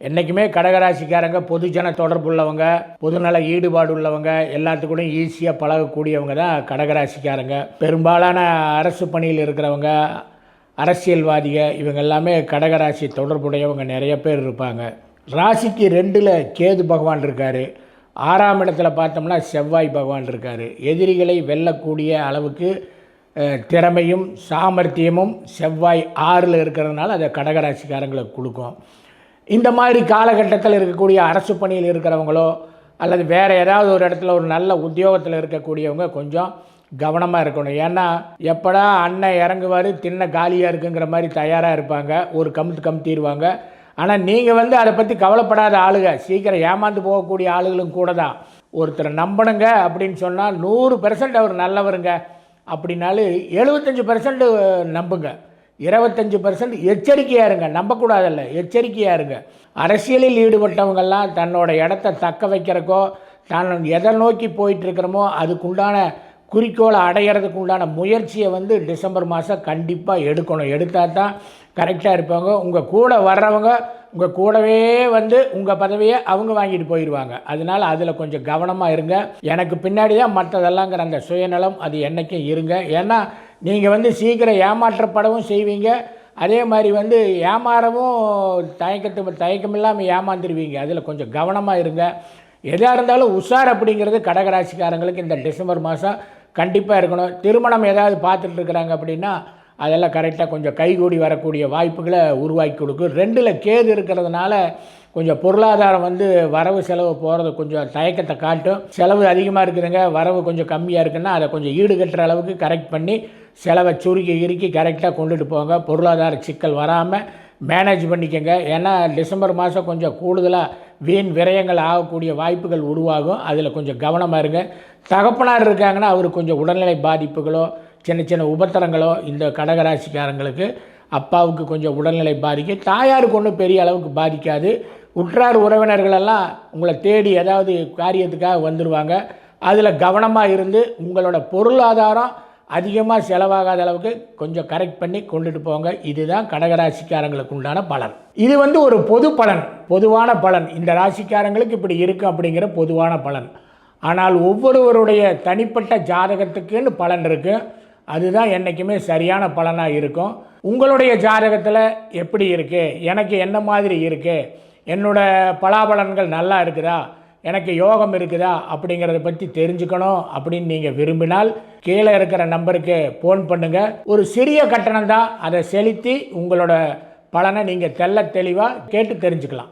என்றைக்குமே கடகராசிக்காரங்க பொதுஜன தொடர்பு உள்ளவங்க, பொதுநல ஈடுபாடு உள்ளவங்க, எல்லாத்துக்கூடையும் ஈஸியாக பழகக்கூடியவங்க தான் கடகராசிக்காரங்க. பெரும்பாலான அரசு பணியில் இருக்கிறவங்க, அரசியல்வாதிக இவங்க எல்லாமே கடகராசி தொடர்புடையவங்க நிறைய பேர் இருப்பாங்க. ராசிக்கு 2ல் கேது பகவான் இருக்கார். 6ஆம் இடத்துல பார்த்தோம்னா செவ்வாய் பகவான் இருக்கார். எதிரிகளை வெல்லக்கூடிய அளவுக்கு திறமையும் சாமர்த்தியமும் செவ்வாய் 6ல் இருக்கிறதுனால அதை கடகராசிக்காரங்களுக்கு கொடுக்கும். இந்த மாதிரி காலகட்டத்தில் இருக்கக்கூடிய அரசு பணியில் இருக்கிறவங்களோ அல்லது வேறு ஏதாவது ஒரு இடத்துல ஒரு நல்ல உத்தியோகத்தில் இருக்கக்கூடியவங்க கொஞ்சம் கவனமாக இருக்கணும். ஏன்னா எப்படா அண்ணன் இறங்குவார் தின்ன காலியாக இருக்குங்கிற மாதிரி தயாராக இருப்பாங்க. ஒரு கமுத்திடுவாங்க. ஆனால் நீங்கள் அதை பற்றி கவலைப்படாத ஆளுங்க, சீக்கிரம் ஏமாந்து போகக்கூடிய ஆளுகளும் கூட தான். ஒருத்தரை நம்பணுங்க அப்படின்னு சொன்னால் 100% அவர் நல்லவருங்க அப்படின்னாலும் 75% நம்புங்க. 25% எச்சரிக்கையாக இருங்க. நம்பக்கூடாதல்ல, எச்சரிக்கையாக இருங்க. அரசியலில் ஈடுபட்டவங்கெல்லாம் தன்னோட இடத்த தக்க வைக்கிறக்கோ தான் எதை நோக்கி போயிட்டுருக்கிறோமோ அதுக்குண்டான குறிக்கோளை அடையிறதுக்கு உண்டான முயற்சியை டிசம்பர் மாதம் கண்டிப்பாக எடுக்கணும். எடுத்தால் தான் கரெக்டாக இருப்பாங்க. உங்கள் கூட வர்றவங்க உங்கள் கூடவே உங்கள் பதவியை அவங்க வாங்கிட்டு போயிடுவாங்க. அதனால் அதில் கொஞ்சம் கவனமாக இருங்க. எனக்கு பின்னாடி தான் மற்றதெல்லாங்கிற அந்த சுயநலம் அது என்றைக்கும் இருங்க. ஏன்னா நீங்கள் சீக்கிரம் ஏமாற்றப்படவும் செய்வீங்க. அதே மாதிரி ஏமாறவும் தயக்கமில்லாமல் ஏமாந்துருவீங்க. அதில் கொஞ்சம் கவனமாக இருங்க. எதாக இருந்தாலும் உஷார் அப்படிங்கிறது கடகராசிக்காரங்களுக்கு இந்த டிசம்பர் மாதம் கண்டிப்பாக இருக்கணும். திருமணம் ஏதாவது பார்த்துட்டு இருக்கிறாங்க அப்படின்னா அதெல்லாம் கரெக்டாக கொஞ்சம் கைகூடி வரக்கூடிய வாய்ப்புகளை உருவாக்கி கொடுக்கும். 2ல் கேது இருக்கிறதுனால கொஞ்சம் பொருளாதாரம் வரவு செலவு போகிறது கொஞ்சம் தயக்கத்தை காட்டும். செலவு அதிகமாக இருக்குதுங்க, வரவு கொஞ்சம் கம்மியாக இருக்குன்னா அதை கொஞ்சம் ஈடுகட்டுற அளவுக்கு கரெக்ட் பண்ணி செலவை சுருக்கி கரெக்டாக கொண்டுட்டு போங்க. பொருளாதார சிக்கல் வராமல் மேனேஜ் பண்ணிக்கங்க. ஏன்னா டிசம்பர் மாதம் கொஞ்சம் கூடுதலாக வீண் விரயங்கள் ஆகக்கூடிய வாய்ப்புகள் உருவாகும். அதில் கொஞ்சம் கவனமாக இருங்க. தகப்பனார் இருக்காங்கன்னா அவருக்கு கொஞ்சம் உடல்நிலை பாதிப்புகளோ சின்ன உபத்திரங்களோ இந்த கடகராசிக்காரங்களுக்கு அப்பாவுக்கு கொஞ்சம் உடல்நிலை பாதிக்கும். தாயாருக்கு ஒன்றும் பெரிய அளவுக்கு பாதிக்காது. உற்றார் உறவினர்களெல்லாம் உங்களை தேடி ஏதாவது காரியத்துக்காக வந்துடுவாங்க. அதில் கவனமாக இருந்து உங்களோட பொருளாதாரம் அதிகமாக செலவாகாத அளவுக்கு கொஞ்சம் கரெக்ட் பண்ணி கொண்டுட்டு போங்க. இதுதான் கடகராசிக்காரங்களுக்கு உண்டான பலன். இது ஒரு பொது பலன், பொதுவான பலன். இந்த ராசிக்காரங்களுக்கு இப்படி இருக்கும் அப்படிங்கிற பொதுவான பலன். ஆனால் ஒவ்வொருவருடைய தனிப்பட்ட ஜாதகத்துக்குன்னு பலன் இருக்குது. அதுதான் என்றைக்குமே சரியான பலனாக இருக்கும். உங்களுடைய ஜாதகத்தில் எப்படி இருக்குது, எனக்கு என்ன மாதிரி இருக்குது, என்னோடய பலாபலன்கள் நல்லா இருக்குதா, எனக்கு யோகம் இருக்குதா அப்படிங்கிறத பற்றி தெரிஞ்சுக்கணும் அப்படின்னு நீங்கள் விரும்பினால் கீழே இருக்கிற நம்பருக்கு ஃபோன் பண்ணுங்கள். ஒரு சிறிய கட்டணம் தான், அதை செலுத்தி உங்களோட பலனை நீங்கள் தெளிவாக கேட்டு தெரிஞ்சுக்கலாம்.